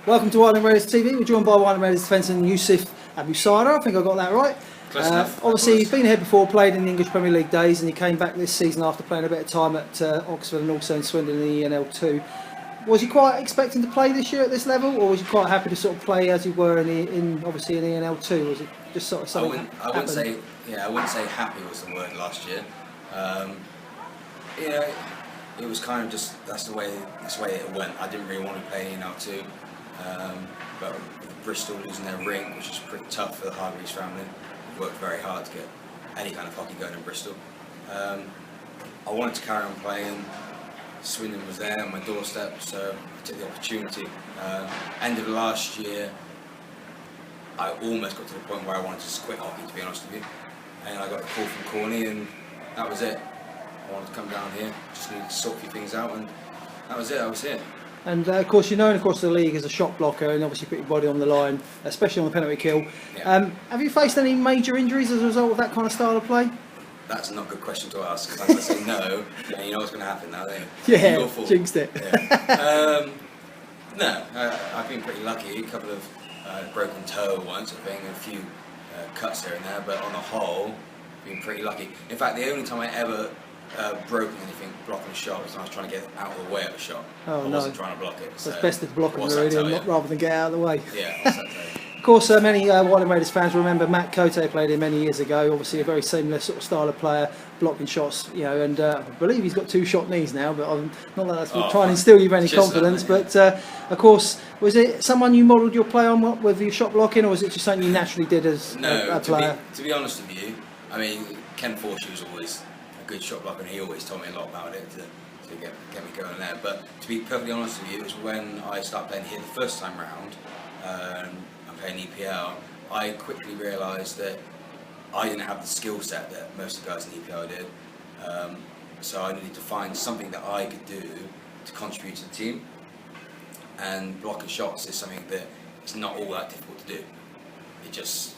Welcome to Wightlink Raiders TV. We're joined by Wightlink Raiders defenceman Yousif Saada. I think I got that right. Close enough. Obviously, he's been here before, played in the English Premier League days, and he came back this season after playing a bit of time at Oxford and also in Swindon in the ENL2. Was you quite expecting to play this year at this level, or was you quite happy to sort of play as you were obviously in ENL2? Was it just sort of something? I wouldn't say happy was the word last year. It was kind of just that's the way it went. I didn't really want to play ENL2, but with Bristol losing their rink, which is pretty tough for the Hargreaves family. We worked very hard to get any kind of hockey going in Bristol. I wanted to carry on playing. Swindon was there on my doorstep, so I took the opportunity. End of last year, I almost got to the point where I wanted to just quit hockey, to be honest with you. And I got a call from Corny, and that was it. I wanted to come down here, just needed to sort a few things out, and that was it. I was here. And of course, you're known across the league as a shot blocker, and obviously put your body on the line, especially on the penalty kill. Yeah. Have you faced any major injuries as a result of that kind of style of play? That's not a good question to ask, because I'm going to say no, and you know what's going to happen now, don't you? Yeah, jinxed it. Yeah. No, I've been pretty lucky. A couple of broken toe once, I think, and a few cuts here and there, but on the whole, been pretty lucky. In fact, the only time I ever broken anything blocking a shot was when I was trying to get out of the way of a shot. Oh, I wasn't trying to block it. So it's best to block them really, rather than get out of the way. Yeah, what's that tell you? Of course, many Wightlink Raiders fans remember Matt Cote played here many years ago. Obviously, a very similar sort of style of player, blocking shots. And I believe he's got 2 shot knees now. But I'm not that that's trying to instill you with any confidence. But of course, was it someone you modelled your play on with your shot blocking, or was it just something you naturally did as a player? To be honest with you, I mean, Ken Forshaw was always a good shot blocker, and he always told me a lot about it to get me going there. But to be perfectly honest with you, it was when I started playing here the first time round. Playing EPL, I quickly realised that I didn't have the skill set that most of the guys in EPL did, so I needed to find something that I could do to contribute to the team, and blocking shots is something that it's not all that difficult to do. It just,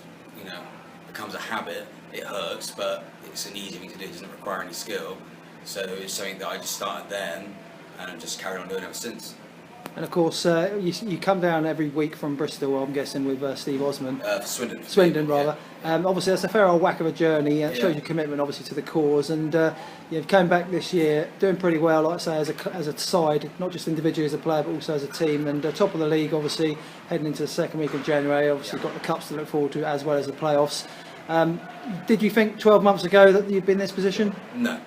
becomes a habit. It hurts, but it's an easy thing to do. It doesn't require any skill, so it's something that I just started then and just carried on doing ever since. And of course, you come down every week from Bristol, I'm guessing, with Steve Osman. Swindon, rather. Yeah. Obviously, that's a fair old whack of a journey. It shows your commitment, obviously, to the cause. And you've come back this year, doing pretty well, like I say, as a side, not just individually as a player, but also as a team. And top of the league, obviously, heading into the second week of January. Obviously, got the cups to look forward to, as well as the playoffs. Did you think 12 months ago that you'd be in this position? No.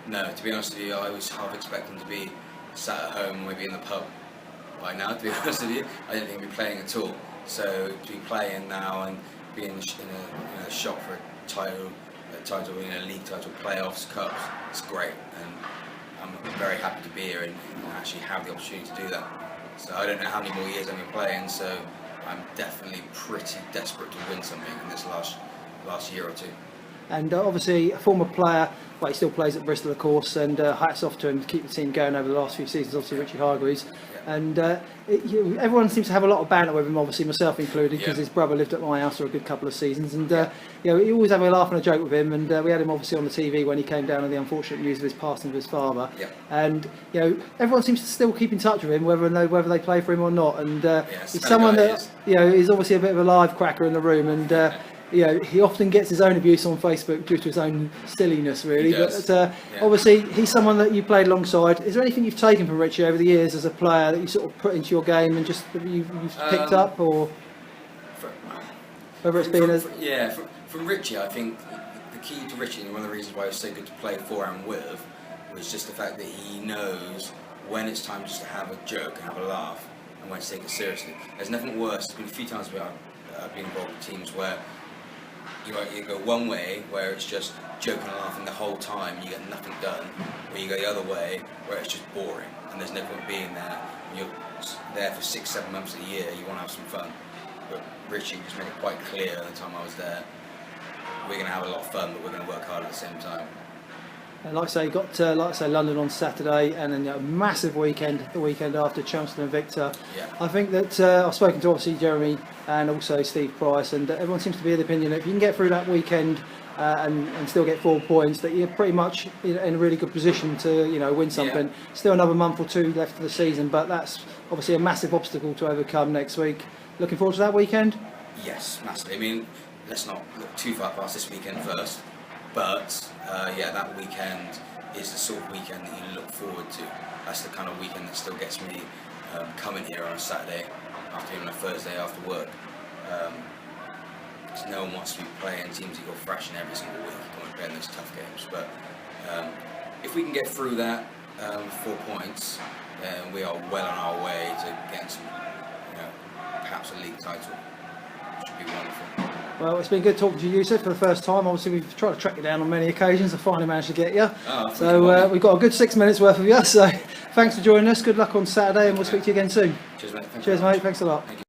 To be honest with you, I was half expecting to be sat at home, maybe in the pub by now, to be honest with you. I didn't think we'd be playing at all. So to be playing now and being in a shot for a title, league title, playoffs, cups, it's great. And I'm very happy to be here and actually have the opportunity to do that. So I don't know how many more years I'm going to be playing, so I'm definitely pretty desperate to win something in this last year or two. And obviously a former player, well, he still plays at Bristol, of course, and hats off to him to keep the team going over the last few seasons, obviously Richie Hargreaves. Yeah. And everyone seems to have a lot of banter with him, obviously myself included, because his brother lived at my house for a good couple of seasons. And you always have a laugh and a joke with him, and we had him obviously on the TV when he came down on the unfortunate news of his passing of his father. Yeah. And everyone seems to still keep in touch with him, whether they play for him or not. And he's someone that he's obviously a bit of a live cracker in the room, and he often gets his own abuse on Facebook due to his own silliness, really. But obviously, he's someone that you played alongside. Is there anything you've taken from Richie over the years as a player that you sort of put into your game and just you've picked up, or whether it's been from Richie? I think the key to Richie, and one of the reasons why it was so good to play for and with, was just the fact that he knows when it's time just to have a joke and have a laugh, and when to take it seriously. There's nothing worse. There's been a few times where I've been involved with teams where you go one way where it's just joking and laughing the whole time and you get nothing done, or you go the other way where it's just boring and there's no point being there. You're there for 6-7 months of the year, you want to have some fun. But Richie just made it quite clear at the time I was there, we're going to have a lot of fun, but we're going to work hard at the same time. And like I say, you got London on Saturday, and then a massive weekend the weekend after, Chelmsford and Victor. Yeah. I think that I've spoken to obviously Jeremy and also Steve Price, and everyone seems to be of the opinion that if you can get through that weekend and still get 4 points, that you're pretty much in a really good position to win something. Yeah. Still another month or two left of the season, but that's obviously a massive obstacle to overcome next week. Looking forward to that weekend? Yes, massively. I mean, let's not look too far past this weekend first, but that weekend is the sort of weekend that you look forward to. That's the kind of weekend that still gets me coming here on a Saturday after even a Thursday after work. Because no one wants to be playing teams that go fresh in every single week, going playing those tough games. But if we can get through that with 4 points, then we are well on our way to getting some, perhaps a league title. Which would be wonderful. Well, it's been good talking to you, Yousif, for the first time. Obviously, we've tried to track you down on many occasions. I finally managed to get you. So we've got a good 6 minutes worth of you. So thanks for joining us. Good luck on Saturday, and we'll speak to you again soon. Cheers, mate. Cheers, mate. Thanks a lot. Thank you.